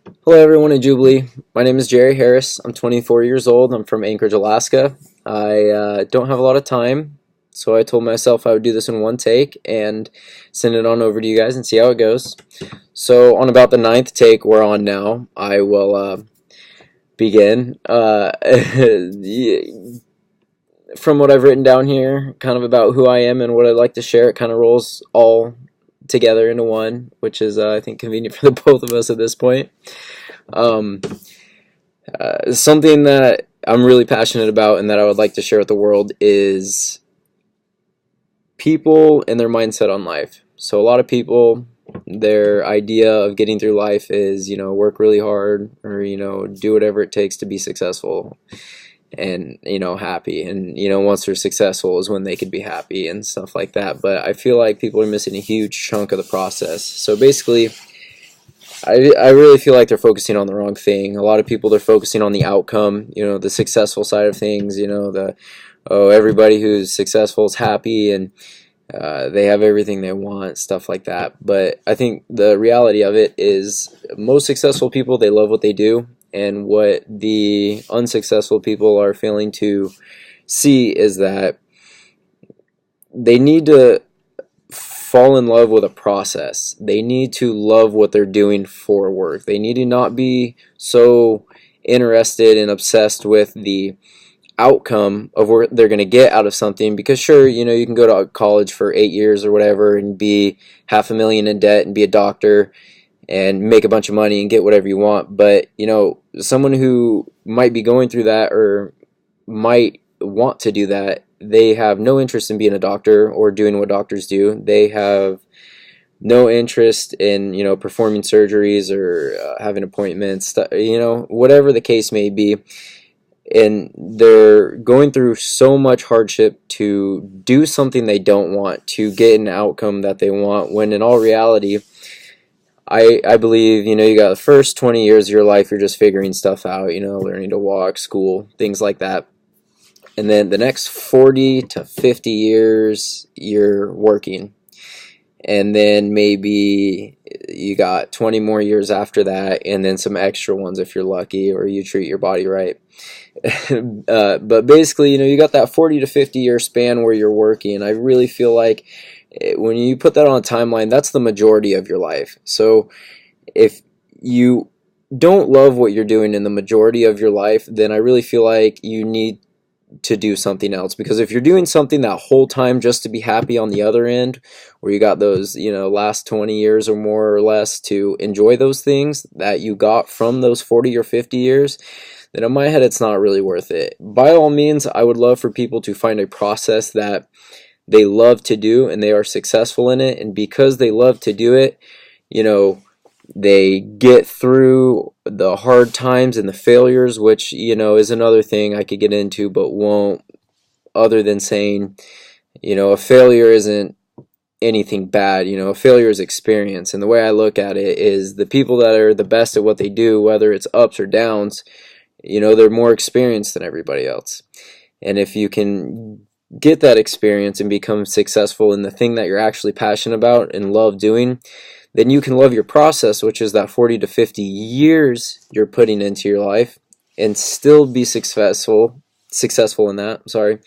Hello everyone in Jubilee. My name is Jerry Harris. I'm 24 years old. I'm from Anchorage, Alaska. I don't have a lot of time, so I told myself I would do this in one take and send it on over to you guys and see how it goes. So on about the ninth take we're on now, I will begin. From what I've written down here, kind of about who I am and what I'd like to share, it kind of rolls all together into one, which is I think convenient for the both of us at this point. Um, Something that I'm really passionate about and that I would like to share with the world is people and their mindset on life. So a lot of people, their idea of getting through life is, work really hard or, do whatever it takes to be successful and, happy. And, once they're successful is when they could be happy and stuff like that. But I feel like people are missing a huge chunk of the process. So basically, I really feel like they're focusing on the wrong thing. A lot of people, they're focusing on the outcome, the successful side of things, everybody who's successful is happy and they have everything they want, stuff like that. But I think the reality of it is most successful people, they love what they do, and what the unsuccessful people are failing to see is that they need to fall in love with a process. They need to love what they're doing for work. They need to not be so interested and obsessed with the outcome of what they're going to get out of something, because sure, you can go to college for 8 years or whatever and be $500,000 in debt and be a doctor and make a bunch of money and get whatever you want. But someone who might be going through that or might want to do that, they have no interest in being a doctor or doing what doctors do. They have no interest in performing surgeries or having appointments, whatever the case may be. And they're going through so much hardship to do something they don't want, to get an outcome that they want, when in all reality, I believe, you got the first 20 years of your life, you're just figuring stuff out, learning to walk, school, things like that. And then the next 40 to 50 years, you're working. And then maybe you got 20 more years after that, and then some extra ones if you're lucky or you treat your body right. But basically, you got that 40 to 50 year span where you're working. I really feel like when you put that on a timeline, that's the majority of your life. So if you don't love what you're doing in the majority of your life, then I really feel like you need to do something else. Because if you're doing something that whole time just to be happy on the other end, where you got those last 20 years or more or less to enjoy those things that you got from those 40 or 50 years, then in my head it's not really worth it. By all means, I would love for people to find a process that they love to do and they are successful in it, and because they love to do it, they get through the hard times and the failures, which is another thing I could get into but won't, other than saying a failure isn't anything bad. A failure is experience, and the way I look at it is the people that are the best at what they do, whether it's ups or downs, they're more experienced than everybody else. And if you can get that experience and become successful in the thing that you're actually passionate about and love doing, then you can love your process, which is that 40 to 50 years you're putting into your life, and still be successful in that,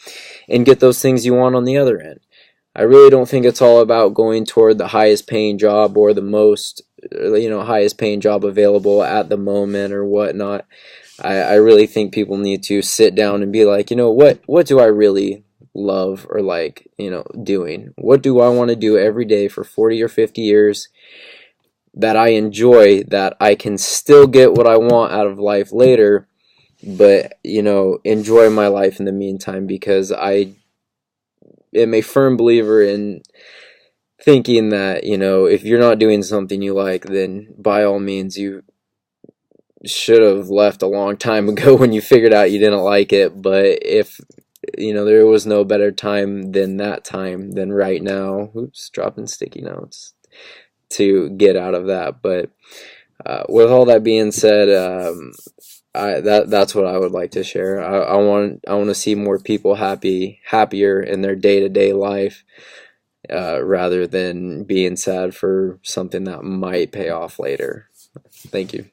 and get those things you want on the other end. I really don't think it's all about going toward the highest paying job or the most highest paying job available at the moment or whatnot. I really think people need to sit down and be like, what do I really love or like doing? What do I want to do every day for 40 or 50 years that I enjoy, that I can still get what I want out of life later, but enjoy my life in the meantime? Because I am a firm believer in thinking that if you're not doing something you like, then by all means you should have left a long time ago when you figured out you didn't like it. But if there was no better time than that time, than right now, oops, dropping sticky notes, to get out of that. But with all that being said, that's what I would like to share. I want to see more people happier in their day-to-day life, rather than being sad for something that might pay off later. Thank you.